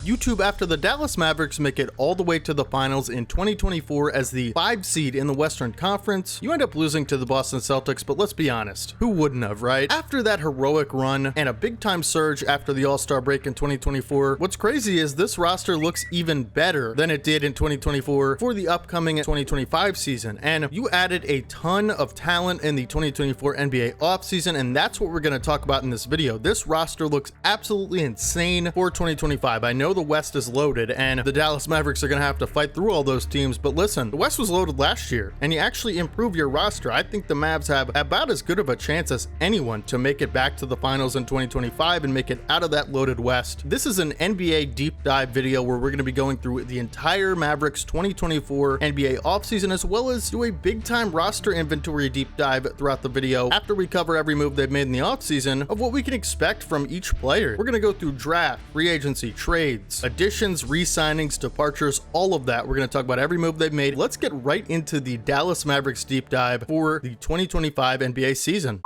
YouTube, after the Dallas Mavericks make it all the way to the finals in 2024 as the 5 seed in the Western Conference, you end up losing to the Boston Celtics, but let's be honest, who wouldn't have, right? After that heroic run and a big time surge after the All-Star break in 2024, what's crazy is this roster looks even better than it did in 2024 for the upcoming 2025 season. And you added a ton of talent in the 2024 NBA offseason, and that's what we're going to talk about in this video. This roster looks absolutely insane for 2025. I know the West is loaded and the Dallas Mavericks are going to have to fight through all those teams, but listen, the West was loaded last year and you actually improve your roster. I think the Mavs have about as good of a chance as anyone to make it back to the finals in 2025 and make it out of that loaded West. This is an NBA deep dive video where we're going to be going through the entire Mavericks 2024 NBA offseason, as well as do a big time roster inventory deep dive throughout the video after we cover every move they've made in the offseason of what we can expect from each player. We're going to go through draft, free agency, trades, additions, re-signings, departures, all of that. We're going to talk about every move they've made. Let's get right into the Dallas Mavericks deep dive for the 2025 NBA season.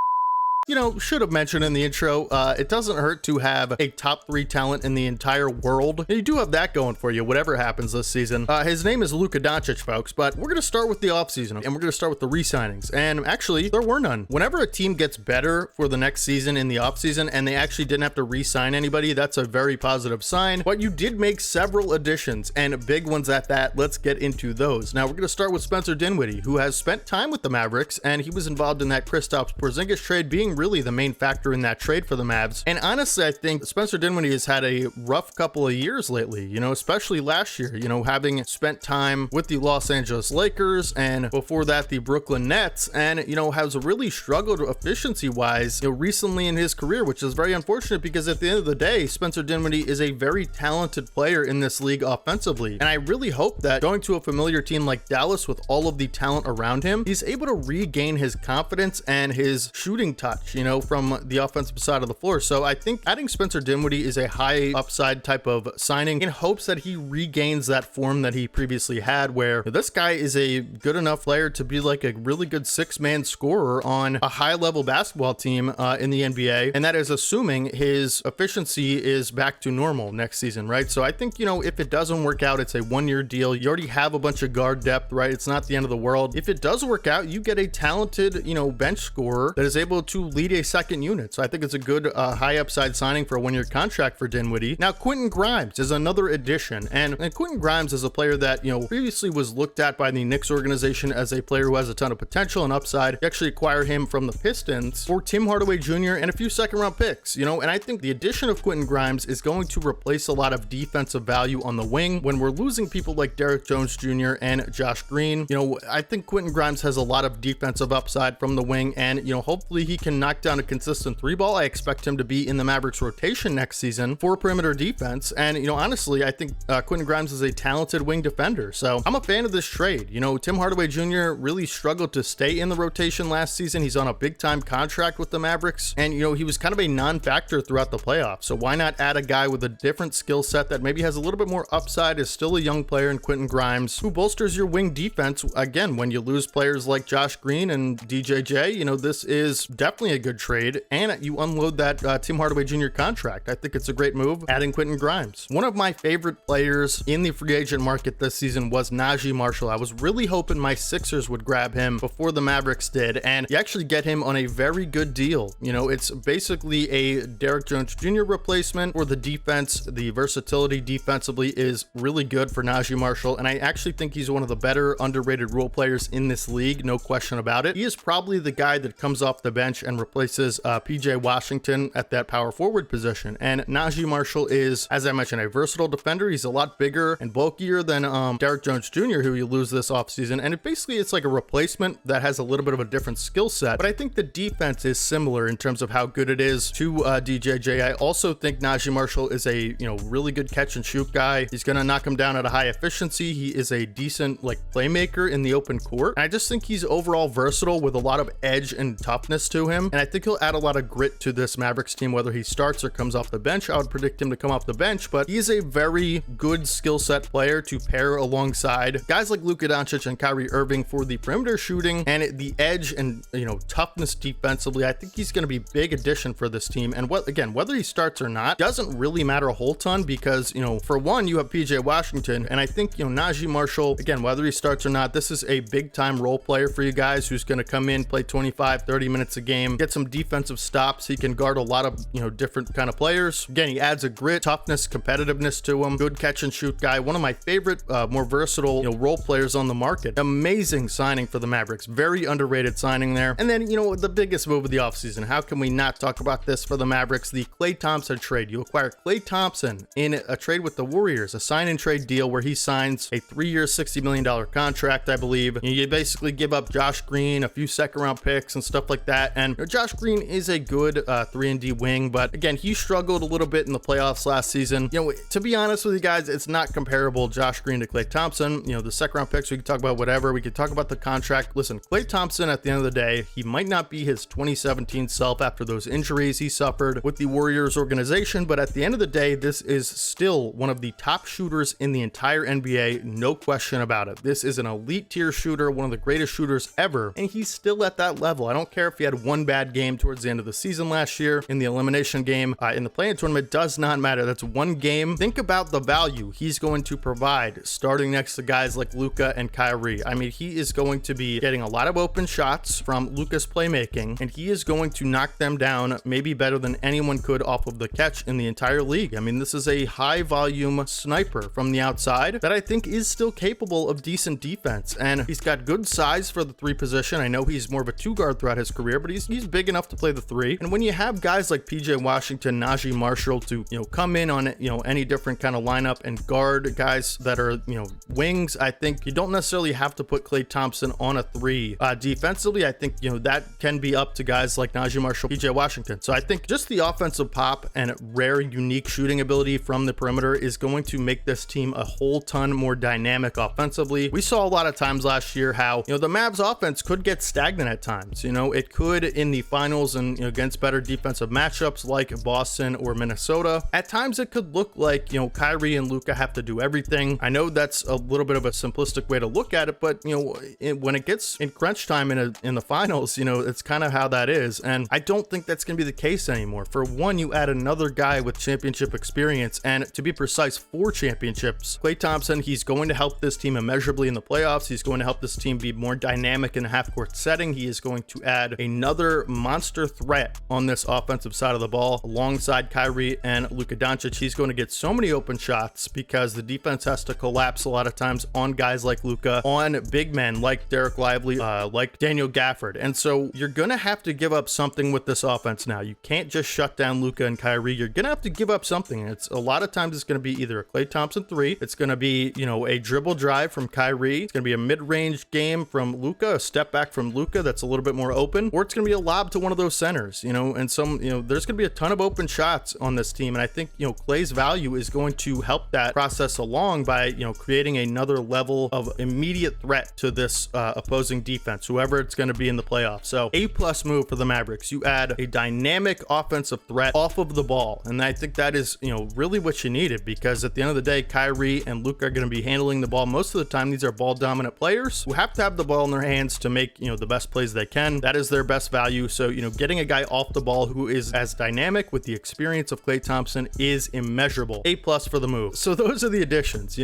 You know, should have mentioned in the intro, it doesn't hurt to have a top 3 talent in the entire world. And you do have that going for you, whatever happens this season. His name is Luka Dončić, folks, but we're going to start with the offseason, and we're going to start with the re-signings. And actually, there were none. Whenever a team gets better for the next season in the offseason, and they actually didn't have to re-sign anybody, that's a very positive sign. But you did make several additions, and big ones at that. Let's get into those. Now, we're going to start with Spencer Dinwiddie, who has spent time with the Mavericks, and he was involved in that Kristaps Porzingis trade, being really the main factor in that trade for the Mavs. And honestly, I think Spencer Dinwiddie has had a rough couple of years lately, you know, especially last year, you know, having spent time with the Los Angeles Lakers and before that the Brooklyn Nets, and, you know, has really struggled efficiency wise, you know, recently in his career, which is very unfortunate because at the end of the day, Spencer Dinwiddie is a very talented player in this league offensively. And I really hope that going to a familiar team like Dallas with all of the talent around him, he's able to regain his confidence and his shooting touch, you know, from the offensive side of the floor. So I think adding Spencer Dinwiddie is a high upside type of signing in hopes that he regains that form that he previously had, where this guy is a good enough player to be like a really good 6-man scorer on a high level basketball team in the NBA. And that is assuming his efficiency is back to normal next season, right? So I think, you know, if it doesn't work out, it's a 1-year deal. You already have a bunch of guard depth, right? It's not the end of the world. If it does work out, you get a talented, you know, bench scorer that is able to lead a second unit. So I think it's a good high upside signing for a 1-year contract for Dinwiddie. Now, Quentin Grimes is another addition, and Quentin Grimes is a player that, you know, previously was looked at by the Knicks organization as a player who has a ton of potential and upside. You actually acquired him from the Pistons for Tim Hardaway Jr. and a few second-round picks, you know, and I think the addition of Quentin Grimes is going to replace a lot of defensive value on the wing when we're losing people like Derrick Jones Jr. and Josh Green. You know, I think Quentin Grimes has a lot of defensive upside from the wing, and, you know, hopefully he can knock down a consistent 3-ball. I expect him to be in the Mavericks rotation next season for perimeter defense. And, you know, honestly, I think Quentin Grimes is a talented wing defender. So I'm a fan of this trade. You know, Tim Hardaway Jr. really struggled to stay in the rotation last season. He's on a big time contract with the Mavericks. And, you know, he was kind of a non-factor throughout the playoffs. So why not add a guy with a different skill set that maybe has a little bit more upside, is still a young player in Quentin Grimes, who bolsters your wing defense. Again, when you lose players like Josh Green and DJJ, you know, this is definitely a good trade. And you unload that Tim Hardaway Jr. contract. I think it's a great move, adding Quentin Grimes. One of my favorite players in the free agent market this season was Naji Marshall. I was really hoping my Sixers would grab him before the Mavericks did, and you actually get him on a very good deal. You know, it's basically a Derrick Jones Jr. replacement for the defense. The versatility defensively is really good for Naji Marshall, and I actually think he's one of the better underrated role players in this league, no question about it. He is probably the guy that comes off the bench and replaces PJ Washington at that power forward position. And Naji Marshall is, as I mentioned, a versatile defender. He's a lot bigger and bulkier than Derrick Jones Jr., who you lose this offseason. And it's like a replacement that has a little bit of a different skill set. But I think the defense is similar in terms of how good it is to DJJ. I also think Naji Marshall is a, you know, really good catch and shoot guy. He's going to knock him down at a high efficiency. He is a decent, like, playmaker in the open court. And I just think he's overall versatile with a lot of edge and toughness to him. him, and I think he'll add a lot of grit to this Mavericks team, whether he starts or comes off the bench. I would predict him to come off the bench, but he's a very good skill set player to pair alongside guys like Luka Dončić and Kyrie Irving for the perimeter shooting and the edge and, toughness defensively. I think he's going to be a big addition for this team. And whether he starts or not doesn't really matter a whole ton because, for one, you have PJ Washington, and I think, Naji Marshall, again, whether he starts or not, this is a big time role player for you guys who's going to come in, play 25-30 minutes a game, get some defensive stops. He can guard a lot of, different kind of players. Again, he adds a grit, toughness, competitiveness to him. Good catch and shoot guy. One of my favorite, more versatile, role players on the market. Amazing signing for the Mavericks. Very underrated signing there. And then, the biggest move of the offseason. How can we not talk about this for the Mavericks? The Klay Thompson trade. You acquire Klay Thompson in a trade with the Warriors, a sign and trade deal where he signs a 3-year, $60 million contract, I believe. You basically give up Josh Green, a few second round picks and stuff like that. And Josh Green is a good 3-and-D wing, but again, he struggled a little bit in the playoffs last season. To be honest with you guys, it's not comparable, Josh Green to Klay Thompson. The second round picks, we could talk about whatever. We could talk about the contract. Listen, Klay Thompson, at the end of the day, he might not be his 2017 self after those injuries he suffered with the Warriors organization, but at the end of the day, this is still one of the top shooters in the entire NBA, no question about it. This is an elite tier shooter, one of the greatest shooters ever, and he's still at that level. I don't care if he had one bad game towards the end of the season last year in the elimination game, in the play-in tournament, does not matter. That's one game. Think about the value he's going to provide starting next to guys like Luka and Kyrie. I mean, he is going to be getting a lot of open shots from Luka's playmaking, and he is going to knock them down maybe better than anyone could off of the catch in the entire league. I mean, this is a high volume sniper from the outside that I think is still capable of decent defense, and he's got good size for the 3 position. I know he's more of a 2-guard throughout his career, but he's big enough to play the 3. And when you have guys like PJ Washington, Naji Marshall to, come in on, any different kind of lineup and guard guys that are, wings, I think you don't necessarily have to put Klay Thompson on a 3. Defensively, I think, that can be up to guys like Naji Marshall, PJ Washington. So I think just the offensive pop and rare, unique shooting ability from the perimeter is going to make this team a whole ton more dynamic offensively. We saw a lot of times last year how, the Mavs offense could get stagnant at times. It could in the finals and, against better defensive matchups like Boston or Minnesota. At times it could look like, Kyrie and Luka have to do everything. I know that's a little bit of a simplistic way to look at it, but, when it gets in crunch time in the finals, it's kind of how that is. And I don't think that's going to be the case anymore. For one, you add another guy with championship experience, and to be precise, 4 championships. Klay Thompson, he's going to help this team immeasurably in the playoffs. He's going to help this team be more dynamic in a half-court setting. He is going to add another monster threat on this offensive side of the ball alongside Kyrie and Luka Dončić. He's going to get so many open shots because the defense has to collapse a lot of times on guys like Luka, on big men like Dereck Lively, like Daniel Gafford. And so you're going to have to give up something with this offense now. You can't just shut down Luka and Kyrie. You're going to have to give up something. It's a lot of times it's going to be either a Klay Thompson 3. It's going to be, a dribble drive from Kyrie. It's going to be a mid-range game from Luka, a step back from Luka that's a little bit more open, or it's going to be a lob to one of those centers, and some, there's going to be a ton of open shots on this team. And I think, Klay's value is going to help that process along by, creating another level of immediate threat to this opposing defense, whoever it's going to be in the playoffs. So A+ move for the Mavericks. You add a dynamic offensive threat off of the ball. And I think that is, really what you needed, because at the end of the day, Kyrie and Luka are going to be handling the ball most of the time. These are ball dominant players who have to have the ball in their hands to make, the best plays they can. That is their best value. So, getting a guy off the ball who is as dynamic with the experience of Klay Thompson is immeasurable. A+ for the move. So those are the additions,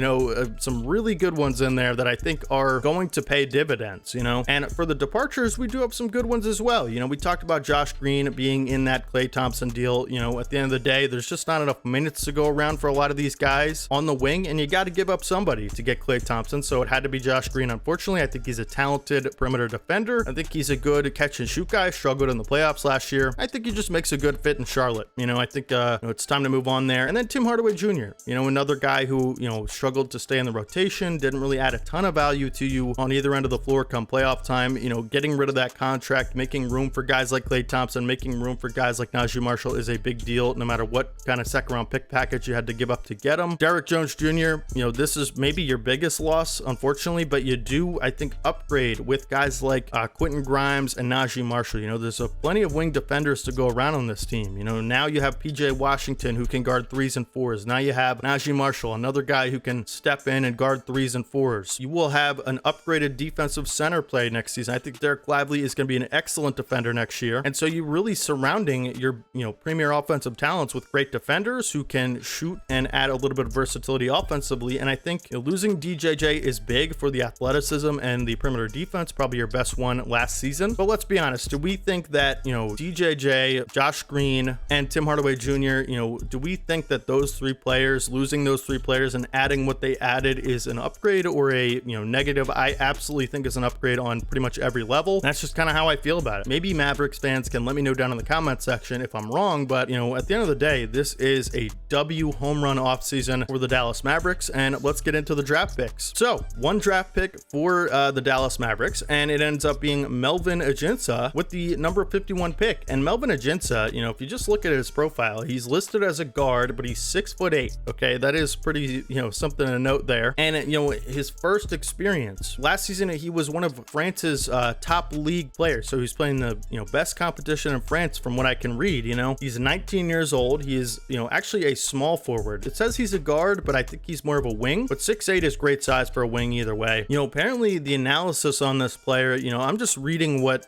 some really good ones in there that I think are going to pay dividends, and for the departures, we do have some good ones as well. We talked about Josh Green being in that Klay Thompson deal. At the end of the day, there's just not enough minutes to go around for a lot of these guys on the wing, and you got to give up somebody to get Klay Thompson. So it had to be Josh Green. Unfortunately, I think he's a talented perimeter defender. I think he's a good catch and shoot guy. Struggled in the playoffs last year. I think he just makes a good fit in Charlotte. I think it's time to move on there. And then Tim Hardaway Jr., another guy who, struggled to stay in the rotation, didn't really add a ton of value to you on either end of the floor come playoff time. Getting rid of that contract, making room for guys like Klay Thompson, making room for guys like Naji Marshall is a big deal, no matter what kind of second round pick package you had to give up to get him. Derrick Jones Jr., this is maybe your biggest loss, unfortunately, but you do, I think, upgrade with guys like Quentin Grimes and Naji Marshall. there's plenty of wing defenders to go around on this team. Now you have PJ Washington who can guard 3s and 4s. Now you have Naji Marshall, another guy who can step in and guard 3s and 4s. You will have an upgraded defensive center play next season. I think Dereck Lively is going to be an excellent defender next year. And so you're really surrounding your, premier offensive talents with great defenders who can shoot and add a little bit of versatility offensively. And I think losing DJJ is big for the athleticism and the perimeter defense, probably your best one last season. But let's be honest, do we think that, DJJ, Josh Green, and Tim Hardaway Jr., do we think that those three players, losing those three players and adding what they added is an upgrade or a, negative? I absolutely think it's an upgrade on pretty much every level. That's just kind of how I feel about it. Maybe Mavericks fans can let me know down in the comment section if I'm wrong, but, at the end of the day, this is a W home run offseason for the Dallas Mavericks, and let's get into the draft picks. So, one draft pick for the Dallas Mavericks, and it ends up being Melvin Ajinça with the number 51 pick. And Melvin Ajinça, if you just look at his profile, he's listed as a guard, but he's 6'8". Okay, that is pretty, something to note there. And his first experience last season, he was one of France's top league players. So he's playing the best competition in France, from what I can read. He's 19 years old. He is actually a small forward. It says he's a guard, but I think he's more of a wing. But 6'8" is great size for a wing either way. Apparently the analysis on this player, I'm just reading what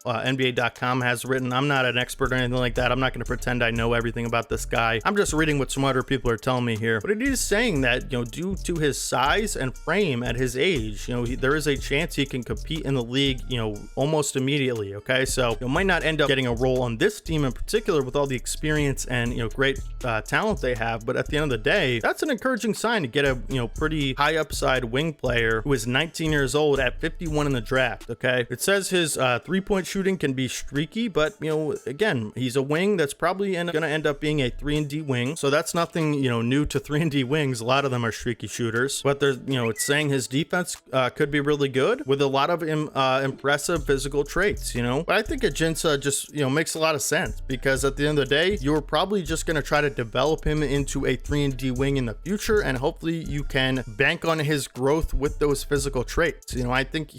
NBA.com has written. I'm not an expert or anything like that. I'm not going to pretend I know everything about this guy. I'm just reading what smarter people are telling me here. But it is saying that, due to his size and frame at his age, there is a chance he can compete in the league, almost immediately. Okay, so might not end up getting a role on this team in particular with all the experience and, great talent they have. But at the end of the day, that's an encouraging sign to get a, pretty high upside wing player who is 19 years old at 51 in the draft. Okay, it says his 3-point shooting can be streaky, but again, he's a wing that's probably going to end up being a 3-and-D wing, so that's nothing new to 3-and-D wings. A lot of them are streaky shooters, but there's it's saying his defense could be really good with a lot of impressive physical traits. But I think Ajinça just makes a lot of sense, because at the end of the day, you're probably just going to try to develop him into a 3-and-D wing in the future, and hopefully you can bank on his growth with those physical traits. I think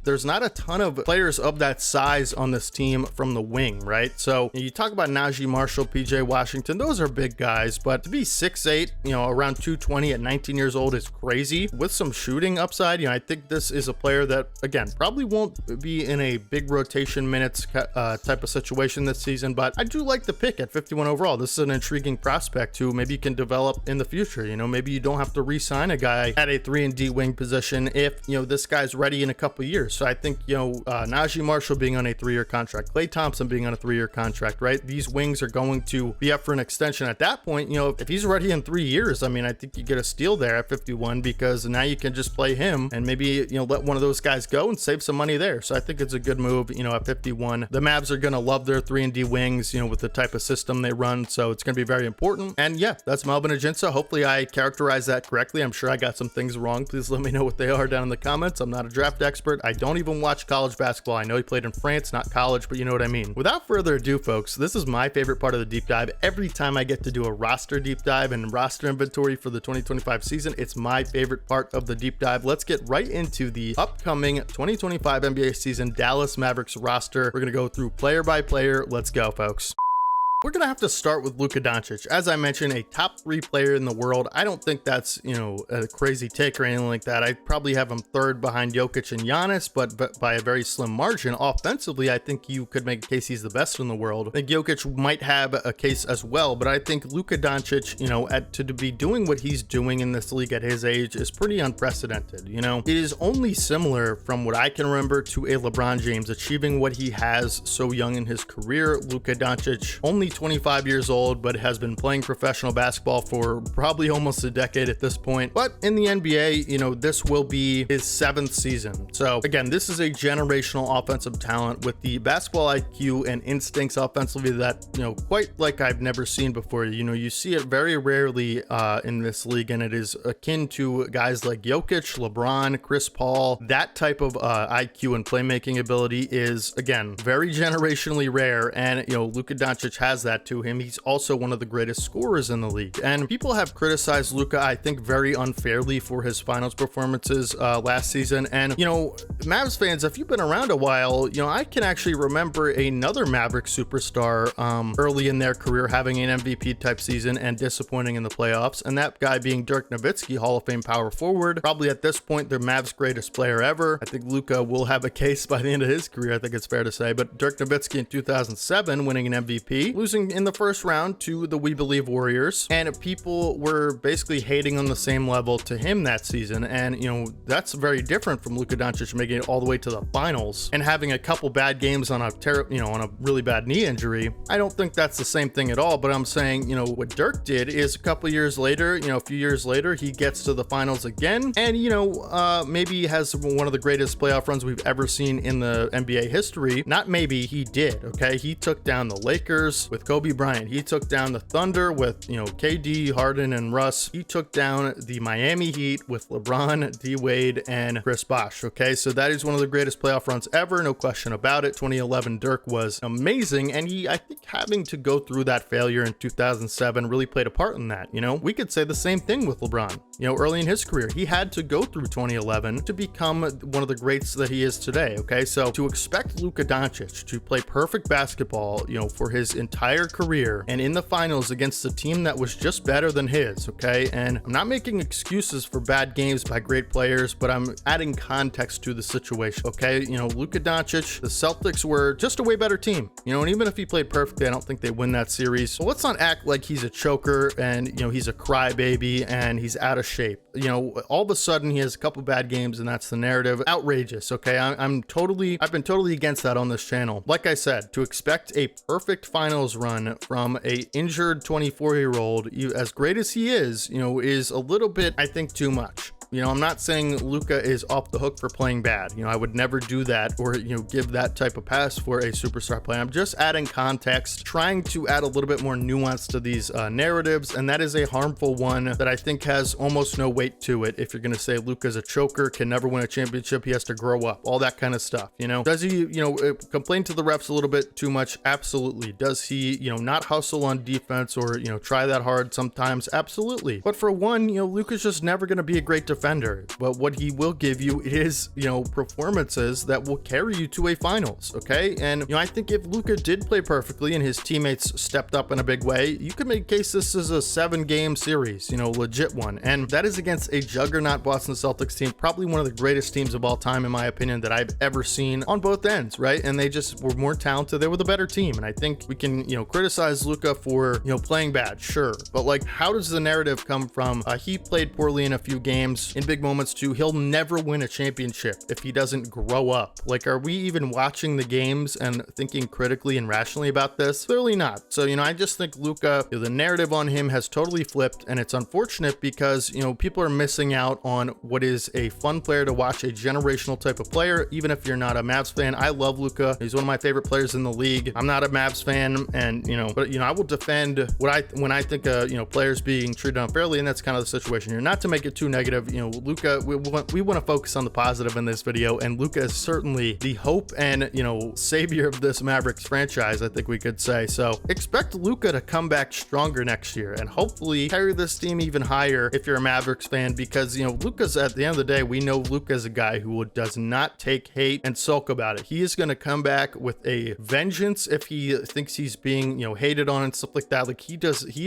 there's not a ton of players of that size on this team from the wing, right? So you talk about Naji Marshall, PJ Washington, those are big guys, but to be 6'8", around 220 at 19 years old is crazy. With some shooting upside, I think this is a player that, again, probably won't be in a big rotation minutes type of situation this season, but I do like the pick at 51 overall. This is an intriguing prospect who maybe can develop in the future. Maybe you don't have to re-sign a guy at a 3-and-D wing position if, this guy's ready in a couple years. So I think, Naji Marshall being on a 3-year contract, Klay Thompson being on a 3-year contract, right? These wings are going to be up for an extension at that point. If he's ready in 3 years, I think you get a steal there at 51, because now you can just play him and maybe, let one of those guys go and save some money there. So I think it's a good move, at 51. The Mavs are going to love their 3-and-D wings, with the type of system they run. So it's going to be very important. And yeah, that's Melvin Ajinça. Hopefully I characterized that correctly. I'm sure I got some things wrong. Please let me know what they are down in the comments. I'm not a draft expert. I don't even watch college basketball. I know he played in France, not college, but you know what I mean. Without further ado, folks, this is my favorite part of the deep dive. Every time I get to do a roster deep dive and roster inventory for the 2025 season, it's my favorite part of the deep dive. Let's get right into the upcoming 2025 NBA season Dallas Mavericks roster. We're going to go through player by player. Let's go, folks. We're going to have to start with Luka Dončić. As I mentioned, a top 3 player in the world. I don't think that's, a crazy take or anything like that. I'd probably have him third behind Jokic and Giannis, but by a very slim margin. Offensively, I think you could make a case he's the best in the world. I think Jokic might have a case as well, but I think Luka Dončić, to be doing what he's doing in this league at his age is pretty unprecedented. It is only similar, from what I can remember, to a LeBron James achieving what he has so young in his career. Luka Dončić, only 25 years old, but has been playing professional basketball for probably almost a decade at this point. But in the NBA, this will be his 7th season. So again, this is a generational offensive talent with the basketball IQ and instincts offensively that, quite like I've never seen before. You see it very rarely in this league, and it is akin to guys like Jokic, LeBron, Chris Paul. That type of IQ and playmaking ability is, again, very generationally rare. And, Luka Dončić has has that to him. He's also one of the greatest scorers in the league. And people have criticized Luka, I think, very unfairly for his finals performances last season. And, you know, Mavs fans, if you've been around a while, you know, I can actually remember another Mavericks superstar early in their career having an MVP type season and disappointing in the playoffs. And that guy being Dirk Nowitzki, Hall of Fame power forward. Probably at this point, the Mavs' greatest player ever. I think Luka will have a case by the end of his career, I think it's fair to say. But Dirk Nowitzki in 2007 winning an MVP, losing in the first round to the We Believe Warriors. And people were basically hating on the same level to him that season. And, you know, that's very different from Luka Dončić making it all the way to the finals and having a couple bad games on on a really bad knee injury. I don't think that's the same thing at all, but I'm saying, you know, what Dirk did is a couple years later, you know, a few years later, he gets to the finals again. And, you know, maybe he has one of the greatest playoff runs we've ever seen in the NBA history. Not maybe, he did, okay? He took down the Lakers with Kobe Bryant. He took down the Thunder with, you know, KD, Harden, and Russ. He took down the Miami Heat with LeBron, D Wade, and Chris Bosh, okay? So that is one of the greatest playoff runs ever, no question about it. 2011 Dirk was amazing, and I think having to go through that failure in 2007 really played a part in that, you know? We could say the same thing with LeBron. You know, early in his career, he had to go through 2011 to become one of the greats that he is today, okay? So to expect Luka Dončić to play perfect basketball, you know, for his entire career and in the finals against a team that was just better than his, okay? And I'm not making excuses for bad games by great players, but I'm adding context to the situation, okay? You know, Luka Dončić, the Celtics were just a way better team, you know, and even if he played perfectly, I don't think they win that series. So let's not act like he's a choker and, you know, he's a crybaby and he's out of shape. You know, all of a sudden he has a couple bad games and that's the narrative. Outrageous, okay? I've been totally against that on this channel. Like I said, to expect a perfect finals run from a injured 24-year-old, as great as he is, you know, is a little bit, I think, too much. You know, I'm not saying Luka is off the hook for playing bad. You know, I would never do that or, you know, give that type of pass for a superstar player. I'm just adding context, trying to add a little bit more nuance to these narratives. And that is a harmful one that I think has almost no weight to it. If you're going to say Luka's a choker, can never win a championship, he has to grow up, all that kind of stuff. You know, does he, you know, complain to the refs a little bit too much? Absolutely. Does he, you know, not hustle on defense or, you know, try that hard sometimes? Absolutely. But for one, you know, Luka's just never going to be a great defender, but what he will give you is, you know, performances that will carry you to a finals, okay? And, you know, I think if Luka did play perfectly and his teammates stepped up in a big way, you could make a case this is a 7-game series, you know, legit one. And that is against a juggernaut Boston Celtics team, probably one of the greatest teams of all time, in my opinion, that I've ever seen on both ends, right? And they just were more talented. They were the better team. And I think we can, you know, criticize Luka for, you know, playing bad, sure. But like, how does the narrative come from he played poorly in a few games in big moments to he'll never win a championship if he doesn't grow up? Like, are we even watching the games and thinking critically and rationally about this? Clearly not. So, you know, I just think Luka, you know, the narrative on him has totally flipped, and it's unfortunate because, you know, people are missing out on what is a fun player to watch, a generational type of player. Even if you're not a Mavs fan, I love Luka. He's one of my favorite players in the league. I'm not a Mavs fan, and, you know, but, you know, I will defend when I think you know, players being treated unfairly, and that's kind of the situation here. Not to make it too negative, you know, Luka, we want to focus on the positive in this video, and Luka is certainly the hope and, you know, savior of this Mavericks franchise, I think we could say. So expect Luka to come back stronger next year and hopefully carry this team even higher if you're a Mavericks fan, because, you know, Luka's, at the end of the day, we know Luka's a guy who does not take hate and sulk about it. He is going to come back with a vengeance if he thinks he's being, you know, hated on and stuff like that. Like, he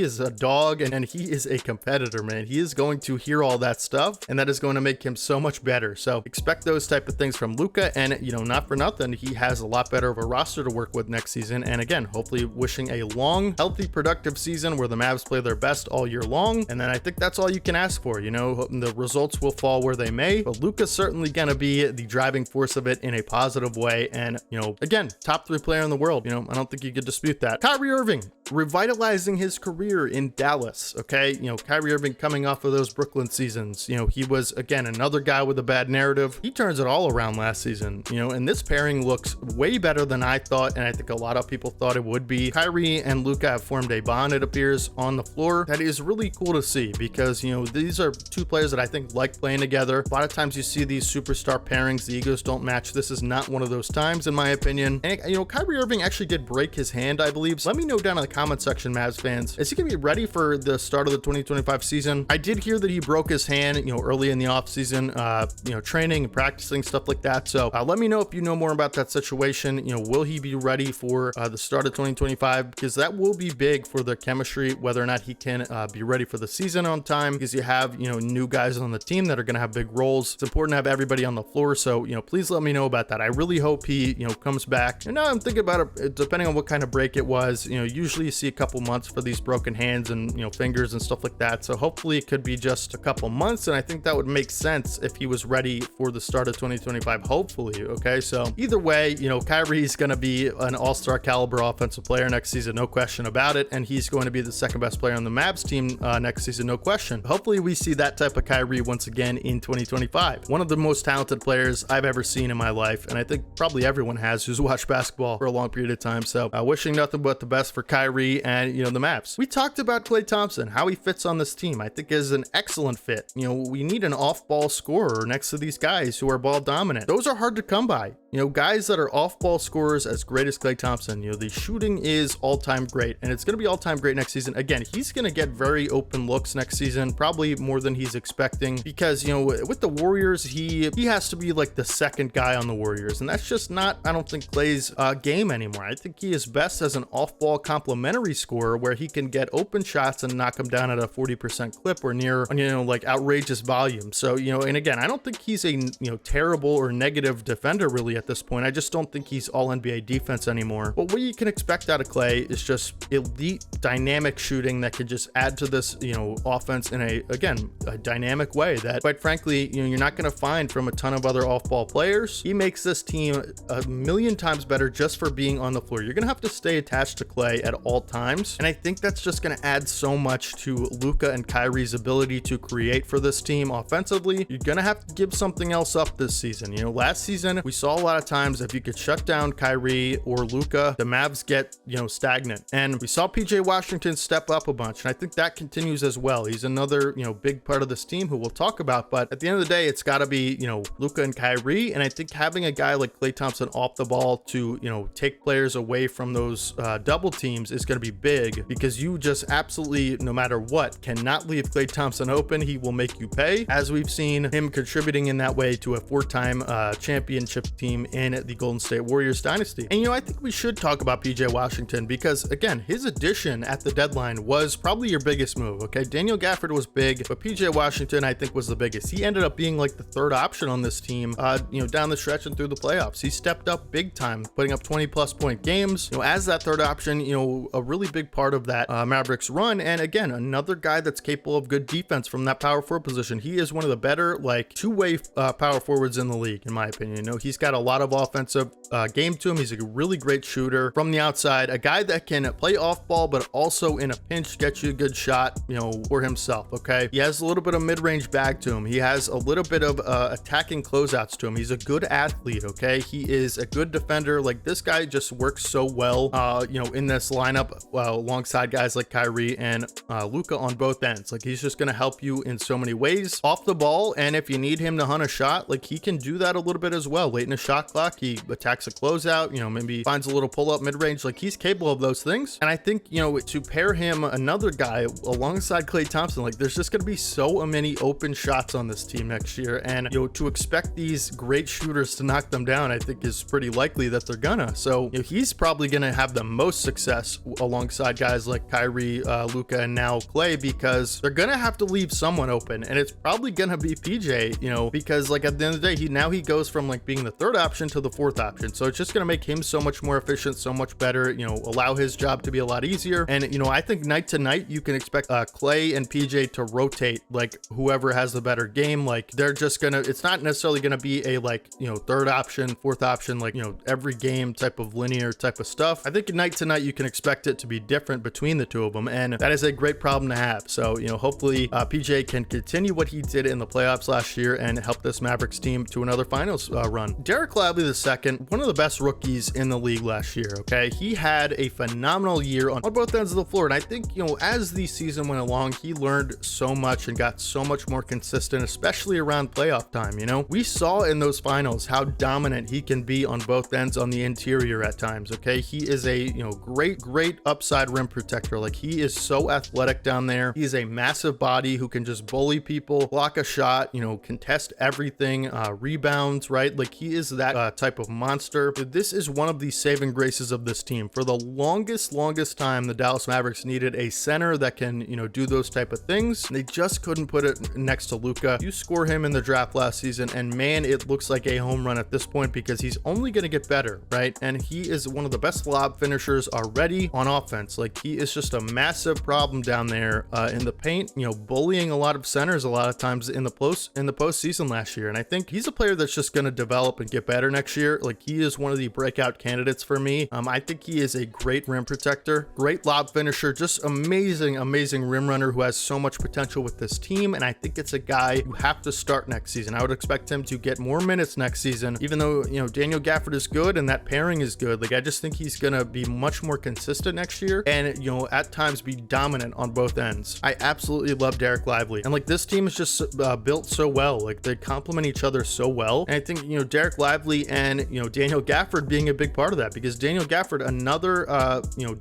is a dog, and he is a competitor, man. He is going to hear all that stuff, and that is going to make him so much better. So expect those type of things from Luka, and, you know, not for nothing, he has a lot better of a roster to work with next season. And again, hopefully wishing a long, healthy, productive season where the Mavs play their best all year long. And then I think that's all you can ask for. You know, the results will fall where they may, but Luka's certainly going to be the driving force of it in a positive way. And, you know, again, top 3 player in the world. You know, I don't think you could dispute that. Kyrie Irving revitalizing his career in Dallas. Okay, you know, Kyrie Irving coming off of those Brooklyn seasons, you know, he was, again, another guy with a bad narrative. He turns it all around last season, and this pairing looks way better than I thought, and I think a lot of people thought it would be. Kyrie and Luka have formed a bond, it appears, on the floor that is really cool to see, because, these are two players that I think like playing together. A lot of times you see these superstar pairings, the egos don't match. This is not one of those times, in my opinion. And, Kyrie Irving actually did break his hand, I believe. So let me know down in the comment section, Mavs fans. Is he going to be ready for the start of the 2025 season? I did hear that he broke his hand, early in the offseason, training and practicing, stuff like that. So let me know if you know more about that situation. Will he be ready for the start of 2025? Because that will be big for the chemistry, whether or not he can be ready for the season on time, because you have, new guys on the team that are going to have big roles. It's important to have everybody on the floor. So, please let me know about that. I really hope he, comes back. And now I'm thinking about it, depending on what kind of break it was, usually you see a couple months for these broken hands and, fingers and stuff like that. So hopefully it could be just a couple months. And I think that would make sense if he was ready for the start of 2025, hopefully. Okay. So either way, Kyrie's going to be an all-star caliber offensive player next season, no question about it. And he's going to be the second best player on the Mavs team next season, no question. Hopefully we see that type of Kyrie once again in 2025. One of the most talented players I've ever seen in my life. And I think probably everyone has who's watched basketball for a long period of time. So wishing nothing but the best for Kyrie and, the Mavs. We talked about Klay Thompson, how he fits on this team. I think is an excellent fit. We need an off-ball scorer next to these guys who are ball dominant. Those are hard to come by. Guys that are off-ball scorers as great as Klay Thompson, the shooting is all-time great, and it's going to be all-time great next season. Again, he's going to get very open looks next season, probably more than he's expecting, because, with the Warriors, he has to be like the second guy on the Warriors, and that's just not, I don't think, Klay's game anymore. I think he is best as an off-ball complementary scorer where he can get open shots and knock them down at a 40% clip or near, like outrageous volume. So, and again, I don't think he's a, terrible or negative defender really at this point. I just don't think he's all NBA defense anymore. But what you can expect out of Klay is just elite dynamic shooting that could just add to this, offense in a dynamic way that, quite frankly, you're not going to find from a ton of other off-ball players. He makes this team a million times better just for being on the floor. You're going to have to stay attached to Klay at all times. And I think that's just going to add so much to Luka and Kyrie's ability to create for this team offensively. You're going to have to give something else up this season. Last season, we saw a lot of times if you could shut down Kyrie or Luka, the Mavs get, stagnant. And we saw PJ Washington step up a bunch. And I think that continues as well. He's another, big part of this team who we'll talk about. But at the end of the day, it's got to be, Luka and Kyrie. And I think having a guy like Klay Thompson off the ball to, take players away from those double teams is going to be big, because you just absolutely, no matter what, cannot leave Klay Thompson open. He will make you pay, as we've seen him contributing in that way to a four-time championship team in the Golden State Warriors dynasty. And, I think we should talk about PJ Washington because, again, his addition at the deadline was probably your biggest move. Okay. Daniel Gafford was big, but PJ Washington, I think, was the biggest. He ended up being like the third option on this team, down the stretch and through the playoffs. He stepped up big time, putting up 20+ point games, as that third option, a really big part of that Mavericks run. And again, another guy that's capable of good defense from that power forward position. He is one of the better, like, two-way power forwards in the league, in my opinion. He's got a lot of offensive game to him. He's a really great shooter from the outside, a guy that can play off ball, but also in a pinch get you a good shot, for himself. Okay. He has a little bit of mid-range bag to him. He has a little bit of attacking closeouts to him. He's a good athlete. Okay. He is a good defender. Like, this guy just works so well, in this lineup, alongside guys like Kyrie and Luka on both ends. Like, he's just going to help you in so many ways off the ball. And if you need him to hunt a shot, like, he can do that a little bit as well. Late in the shot clock, he attacks a closeout, maybe finds a little pull-up mid-range. Like, he's capable of those things. And I think, to pair him another guy alongside Klay Thompson, like, there's just going to be so many open shots on this team next year. And, to expect these great shooters to knock them down, I think is pretty likely that they're gonna. So, he's probably going to have the most success alongside guys like Kyrie, Luka, and now Klay, because they're going to have to leave someone open. And it's probably going to be PJ, because, like, at the end of the day, he goes from, like, being the third option to the fourth option. So it's just going to make him so much more efficient, so much better, allow his job to be a lot easier. And, I think night to night, you can expect Klay and PJ to rotate, like whoever has the better game. Like they're just going to, it's not necessarily going to be a third option, fourth option, every game type of linear type of stuff. I think night to night, you can expect it to be different between the two of them. And that is a great problem to have. So, hopefully PJ can continue what he did in the playoffs last year and help this Mavericks team to another finals run. Dereck Lively II, one of the best rookies in the league last year. Okay. He had a phenomenal year on both ends of the floor. And I think, as the season went along, he learned so much and got so much more consistent, especially around playoff time. We saw in those finals how dominant he can be on both ends on the interior at times. Okay. He is a, great upside rim protector. Like he is so athletic down there. He's a massive body who can just bully people, block a shot, contest everything, rebounds, right? Like he is that type of monster. This is one of the saving graces of this team. For the longest time, the Dallas Mavericks needed a center that can, do those type of things. They just couldn't put it next to Luka. You score him in the draft last season, and man, it looks like a home run at this point because he's only going to get better, right? And he is one of the best lob finishers already on offense. Like he is just a massive problem down there in the paint, bullying a lot of centers a lot of times in the postseason last year. And I think he's a player that's just going to develop and get better next year. Like he is one of the breakout candidates for me. I think he is a great rim protector, great lob finisher, just amazing rim runner who has so much potential with this team. And I think it's a guy you have to start next season. I would expect him to get more minutes next season, even though, Daniel Gafford is good and that pairing is good. Like I just think he's going to be much more consistent next year and, at times be dominant on both ends. I absolutely love Dereck Lively. And like this team is just built so well. Like they complement each other so well. And I think, Dereck Lively and, Daniel Gafford being a big part of that, because Daniel Gafford, another,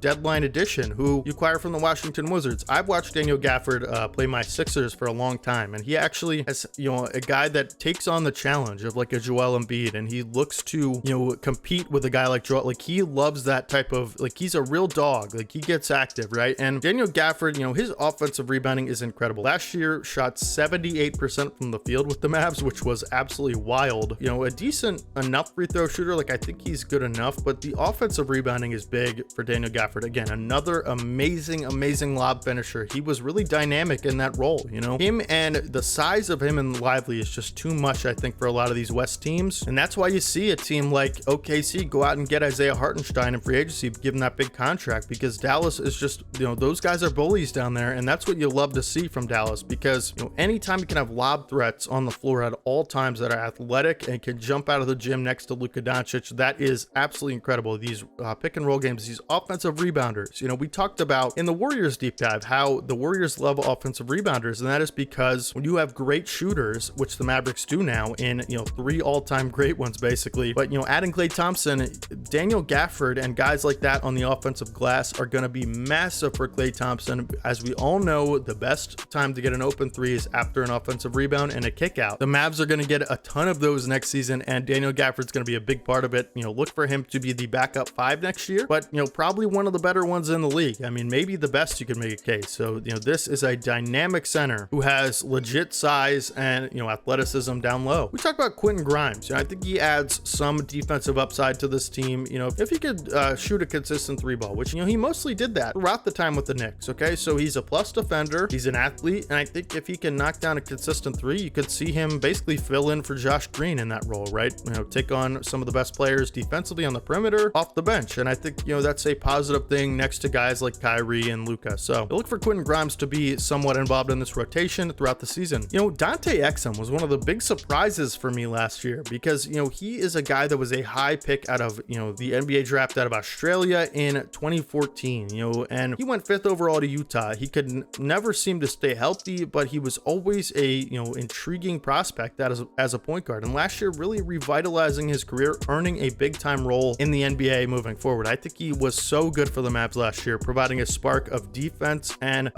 deadline addition who you acquire from the Washington Wizards. I've watched Daniel Gafford play my Sixers for a long time. And he actually has, a guy that takes on the challenge of like a Joel Embiid, and he looks to, compete with a guy like Joel. Like he loves that type of, like he's a real dog. Like he gets active, right? And Daniel Gafford, his offensive rebounding is incredible. Last year shot 78% from the field with the Mavs, which was absolutely wild. A decent enough free throw shooter. Like I think he's good enough, but the offensive rebounding is big for Daniel Gafford. Again, another amazing lob finisher. He was really dynamic in that role. Him and the size of him and Lively is just too much, I think, for a lot of these West teams. And that's why you see a team like OKC go out and get Isaiah Hartenstein in free agency, give him that big contract, because Dallas is just, those guys are bullies down there. And that's what you love to see from Dallas, because, anytime you can have lob threats on the floor at all times that are athletic and can jump out of the gym next to Luka Dončić, that is absolutely incredible. These pick and roll games, these offensive rebounders, we talked about in the Warriors deep dive, how the Warriors love offensive rebounders. And that is because when you have great shooters, which the Mavericks do now in, 3 all-time great ones, basically, but, adding Klay Thompson, Daniel Gafford, and guys like that on the offensive glass are going to be massive for Klay Thompson. As we all know, the best time to get an open three is after an offensive rebound and a kick out. The Mavs are going to get a ton of those next season, and Daniel Gafford's going to be a big part of it. Look for him to be the backup 5 next year, but, probably one of the better ones in the league. I mean, maybe the best, you could make a case. So, this is a dynamic center who has legit size and, athleticism down low. We talk about Quentin Grimes. I think he adds some defensive upside to this team. If he could shoot a consistent 3-ball, which, he mostly did that throughout the time with the Knicks. Okay. So he's a plus defender. He's an athlete. And I think if he can knock down a consistent 3, you could see him basically fill in for Josh Green in that role, right? Take on some of the best players defensively on the perimeter off the bench. And I think, that's a positive thing next to guys like Kyrie and Luka. So look for Quentin Grimes to be somewhat involved in this rotation throughout the season. Dante Exum was one of the big surprises for me last year because, he is a guy that was a high pick out of, the NBA draft out of Australia in 2014, and he went 5th overall to Utah. He could never seem to stay healthy, but he was always a, intriguing prospect as a point guard. And last year really revitalizing his career, earning a big time role in the NBA moving forward. I think he was so good for the Mavs last year, providing a spark of defense and,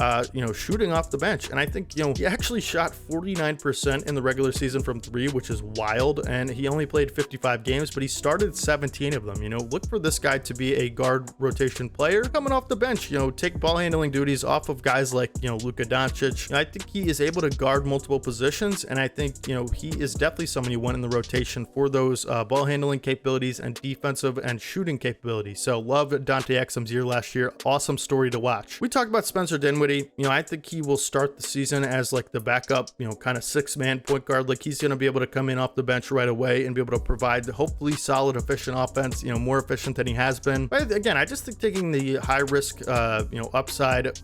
shooting off the bench. And I think, he actually shot 49% in the regular season from 3, which is wild. And he only played 55 games, but he started 17 of them. Look for this guy to be a guard rotation player coming off the bench, take ball handling duties off of guys like, Luka Dončić. I think he is able to guard multiple positions. And I think, he is definitely someone you want in the rotation for those ball handling capabilities and defensive and shooting capabilities. So love Dante Exum's year last year. Awesome story to watch. We talked about Spencer Dinwiddie. I think he will start the season as like the backup, kind of 6-man point guard. Like he's going to be able to come in off the bench right away and be able to provide hopefully solid, efficient offense, more efficient than he has been. But again, I just think taking the high risk, upside,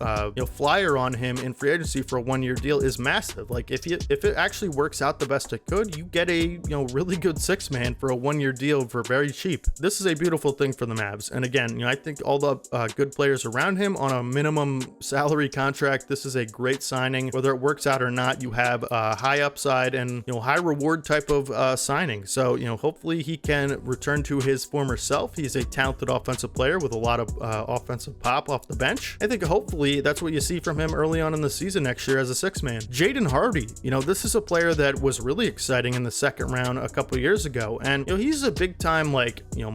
flyer on him in free agency for a 1-year deal is massive. Like if it actually works out the best it could, you get a, really good 6-man for a 1-year deal for very cheap. This is a beautiful thing for the Mavs. And again, I think all the good players around him on a minimum salary contract, this is a great signing. Whether it works out or not, you have a high upside and, high reward type of signing. So, hopefully he can return to his former self. He's a talented offensive player with a lot of offensive pop off the bench. I think hopefully that's what you see from him early on in the season next year as a 6-man. Jaden Hardy, this is a player that was really exciting in the second round a couple years ago. And, he's a big time,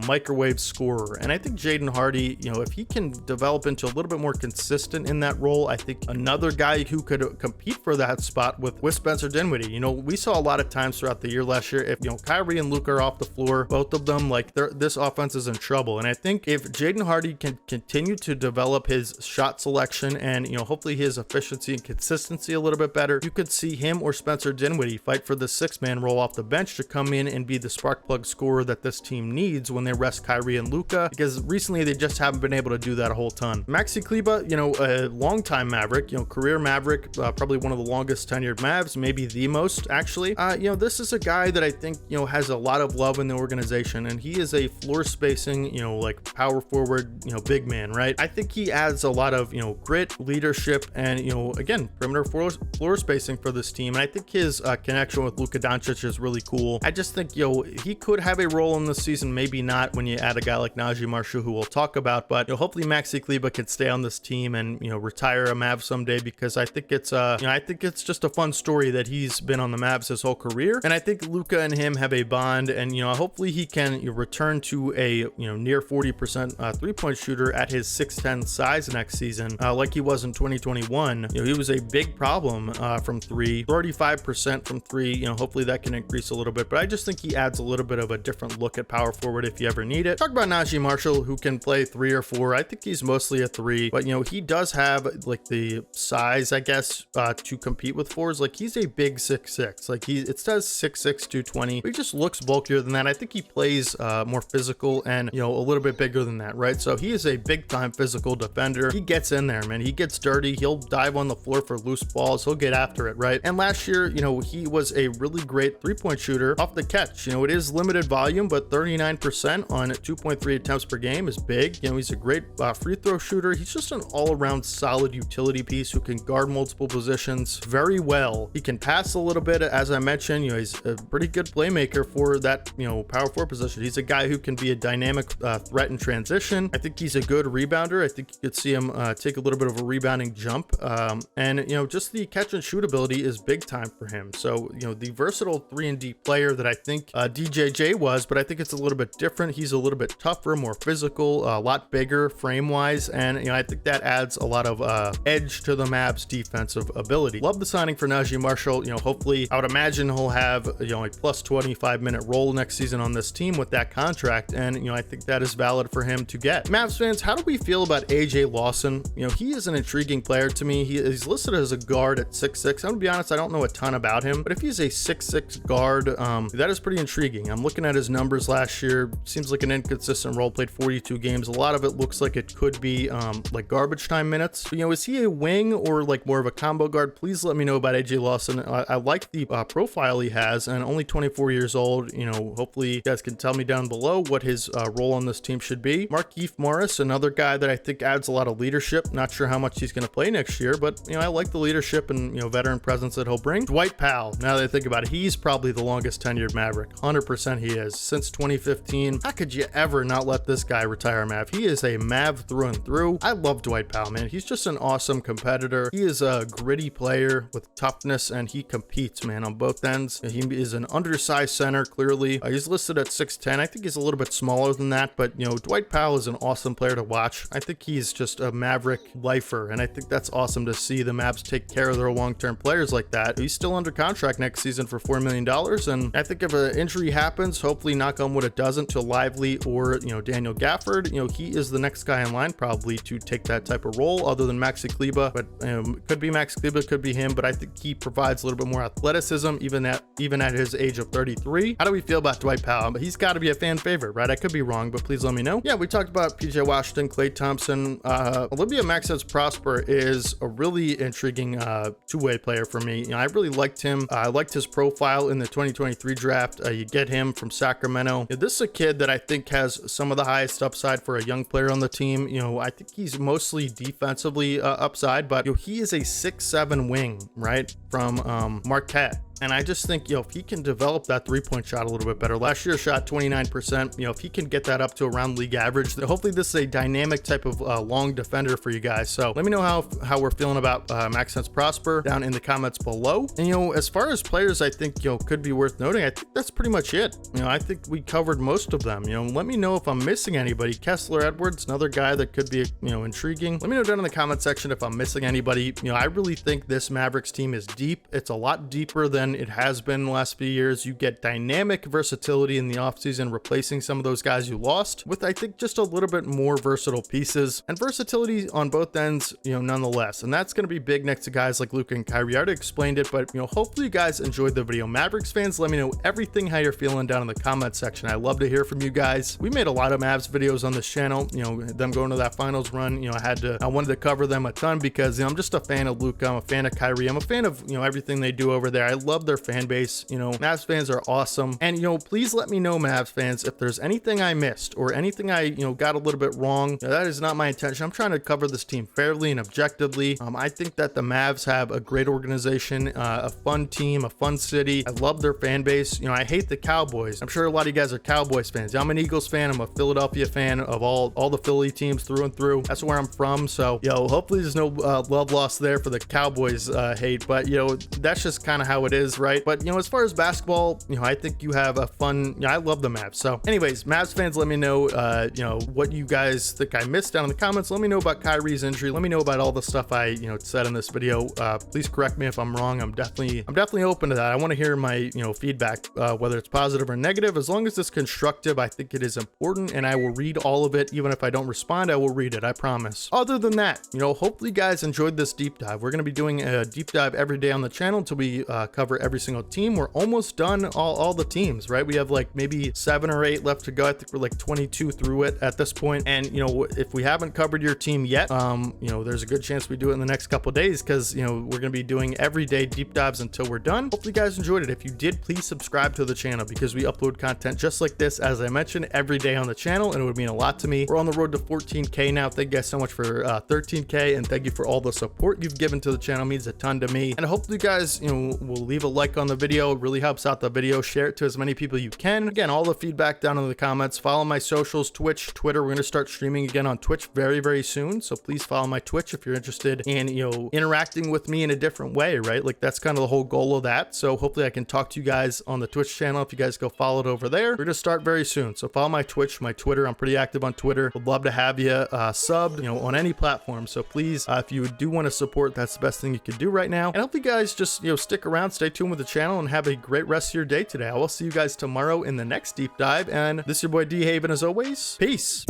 microwave scorer. And I think Jaden Hardy, if he can develop into a little bit more consistent in that role, I think another guy who could compete for that spot with Spencer Dinwiddie. We saw a lot of times throughout the year last year, if, Kyrie and Luka are off the floor, both of them, this offense is in trouble. And I think if Jaden Hardy can continue to develop his shot selection and, hopefully his efficiency and consistency a little bit better, you could see him or Spencer Dinwiddie fight for the 6-man role off the bench to come in and be the spark plug scorer that this team needs when they rest Kyrie and Luka, because recently they just haven't been able to do that a whole ton. Maxi Kleber, a longtime Maverick, career Maverick, probably one of the longest tenured Mavs, maybe the most actually. This is a guy that I think, has a lot of love in the organization, and he is a floor spacing, power forward, big man, right? I think he adds a lot of, grit, leadership, and, again, perimeter floor spacing for this team. And I think his connection with Luka Dončić is really cool. I just think, he could have a role in this season, maybe not when you add a guy like Naji, who we'll talk about, but hopefully Maxi Kleber can stay on this team and, retire a Mav someday, because I think it's just a fun story that he's been on the Mavs his whole career. And I think Luka and him have a bond, and, hopefully he can return to a, near 40% 3-point shooter at his 6'10" size next season, like he was in 2021. He was a big problem from 3, 35% from 3. Hopefully that can increase a little bit, but I just think he adds a little bit of a different look at power forward if you ever need it. Talk about Naji, who can play 3 or 4. I think he's mostly a 3, but he does have the size, I guess, to compete with 4s. He's a big 6'6". It says 6'6", 220. But he just looks bulkier than that. I think he plays more physical and a little bit bigger than that, right? So he is a big time physical defender. He gets in there, man. He gets dirty. He'll dive on the floor for loose balls. He'll get after it, right? And last year, he was a really great 3-point shooter off the catch. It is limited volume, but 39% on 2.3 attempts per game is big. He's a great free throw shooter. He's just an all-around solid utility piece who can guard multiple positions very well. He can pass a little bit, as I mentioned. He's a pretty good playmaker for that, power forward position. He's a guy who can be a dynamic threat in transition. I think he's a good rebounder. I think you could see him take a little bit of a rebounding jump. And just the catch and shoot ability is big time for him. So, the versatile 3-and-D player that I think DJJ was, but I think it's a little bit different. He's a little bit tougher, more physical, a lot bigger frame wise. And, I think that adds a lot of edge to the Mavs defensive ability. Love the signing for Naji. Hopefully I would imagine he'll have, a plus 25-minute role next season on this team with that contract. And, I think that is valid for him to get. Mavs fans, how do we feel about AJ Lawson? He is an intriguing player to me. He's listed as a guard at 6'6". I'm gonna be honest, I don't know a ton about him, but if he's a 6'6" guard, that is pretty intriguing. I'm looking at his numbers last year. Seems like an inconsistent role, played 42 games. A lot of it looks like it could be garbage time minutes. But, is he a wing or more of a combo guard? Please let me know about AJ Lawson. I like the profile he has, and only 24 years old. Hopefully you guys can tell me down below what his role on this team should be. Markieff Morris, another guy that I think adds a lot of leadership. Not sure how much he's going to play next year, but I like the leadership and veteran presence that he'll bring. Dwight Powell, now that I think about it, he's probably the longest tenured Maverick. 100% he is. Since 2015. How could you ever not let this guy retire, Mav? He is a Mav through and through. I love Dwight Powell, man. He's just an awesome competitor. He is a gritty player with toughness, and he competes, man, on both ends. He is an undersized center, clearly. He's listed at 6'10". I think he's a little bit smaller than that, but Dwight Powell is an awesome player to watch. I think he's just a Maverick lifer, and I think that's awesome to see the Mavs take care of their long-term players like that. He's still under contract next season for $4 million, and I think if an injury happens, hopefully knock on wood it doesn't, to Lively or, Daniel Gafford, he is the next guy in line probably to take that type of role, other than Maxi Kleber, but could be Maxi Kleber, could be him, but I think he provides a little bit more athleticism even at his age of 33. How do we feel about Dwight Powell? But he's got to be a fan favorite, right? I could be wrong, but please let me know. Yeah, we talked about PJ Washington, Klay Thompson. Olivia Maxence Prosper is a really intriguing two-way player for me. I really liked him. I liked his profile in the 2023 draft. You get him from Sacramento. This is a kid that I think has some of the highest upside for a young player on the team. I think he's mostly defensively upside, but he is a 6'7" wing, right, from Marquette. And I just think, if he can develop that three-point shot a little bit better. Last year shot 29%. If he can get that up to around league average, then hopefully this is a dynamic type of long defender for you guys. So let me know how we're feeling about Maxence Prosper down in the comments below. And as far as players I think could be worth noting, I think that's pretty much it. I think we covered most of them. Let me know if I'm missing anybody. Kessler Edwards, another guy that could be intriguing. Let me know down in the comment section if I'm missing anybody. I really think this Mavericks team is deep. It's a lot deeper than it has been in the last few years. You get dynamic versatility in the offseason, replacing some of those guys you lost with, I think, just a little bit more versatile pieces and versatility on both ends, nonetheless. And that's going to be big next to guys like Luka and Kyrie. I already explained it, but hopefully you guys enjoyed the video. Mavericks fans, let me know everything, how you're feeling down in the comment section. I love to hear from you guys. We made a lot of Mavs videos on this channel, them going to that finals run. I wanted to cover them a ton because I'm just a fan of Luka. I'm a fan of Kyrie. I'm a fan of everything they do over there. I love their fan base. Mavs fans are awesome. And please let me know, Mavs fans, if there's anything I missed or anything I got a little bit wrong. That is not my intention. I'm trying to cover this team fairly and objectively. I think that the Mavs have a great organization, a fun team, a fun city. I love their fan base. I hate the Cowboys. I'm sure a lot of you guys are Cowboys fans. I'm an Eagles fan. I'm a Philadelphia fan of all the Philly teams through and through. That's where I'm from. So hopefully there's no love lost there for the Cowboys hate, but that's just kind of how it is, right? But as far as basketball, I think you have a fun. I love the Mavs. So anyways, Mavs fans, let me know what you guys think I missed down in the comments. Let me know about Kyrie's injury. Let me know about all the stuff I said in this video. Please correct me if I'm wrong. I'm definitely open to that. I want to hear my feedback, whether it's positive or negative. As long as it's constructive, I think it is important, and I will read all of it. Even if I don't respond, I will read it, I promise. Other than that, hopefully you guys enjoyed this deep dive. We're going to be doing a deep dive every day on the channel until we cover every single team. We're almost done all the teams, right? We have like maybe 7 or 8 left to go. I think we're like 22 through it at this point. And if we haven't covered your team yet, there's a good chance we do it in the next couple days, because we're going to be doing everyday deep dives until we're done. Hopefully you guys enjoyed it. If you did, please subscribe to the channel, because we upload content just like this, as I mentioned, every day on the channel, and it would mean a lot to me. We're on the road to 14K now. Thank you guys so much for 13K, and thank you for all the support you've given to the channel. It means a ton to me. And hopefully you guys will leave a like on the video. It really helps out the video. Share it to as many people you can. Again, all the feedback down in the comments. Follow my socials, Twitch, Twitter. We're going to start streaming again on Twitch very, very soon, so please follow my Twitch if you're interested in interacting with me in a different way, right? Like, that's kind of the whole goal of that. So hopefully I can talk to you guys on the Twitch channel if you guys go follow it over there. We're going to start very soon, so follow my Twitch, my Twitter. I'm pretty active on Twitter. Would love to have you subbed on any platform. So please, if you do want to support, that's the best thing you can do right now. And hope you guys just stick around, stay tuned with the channel, and have a great rest of your day today. I will see you guys tomorrow in the next deep dive, and this is your boy D Haven as always. Peace.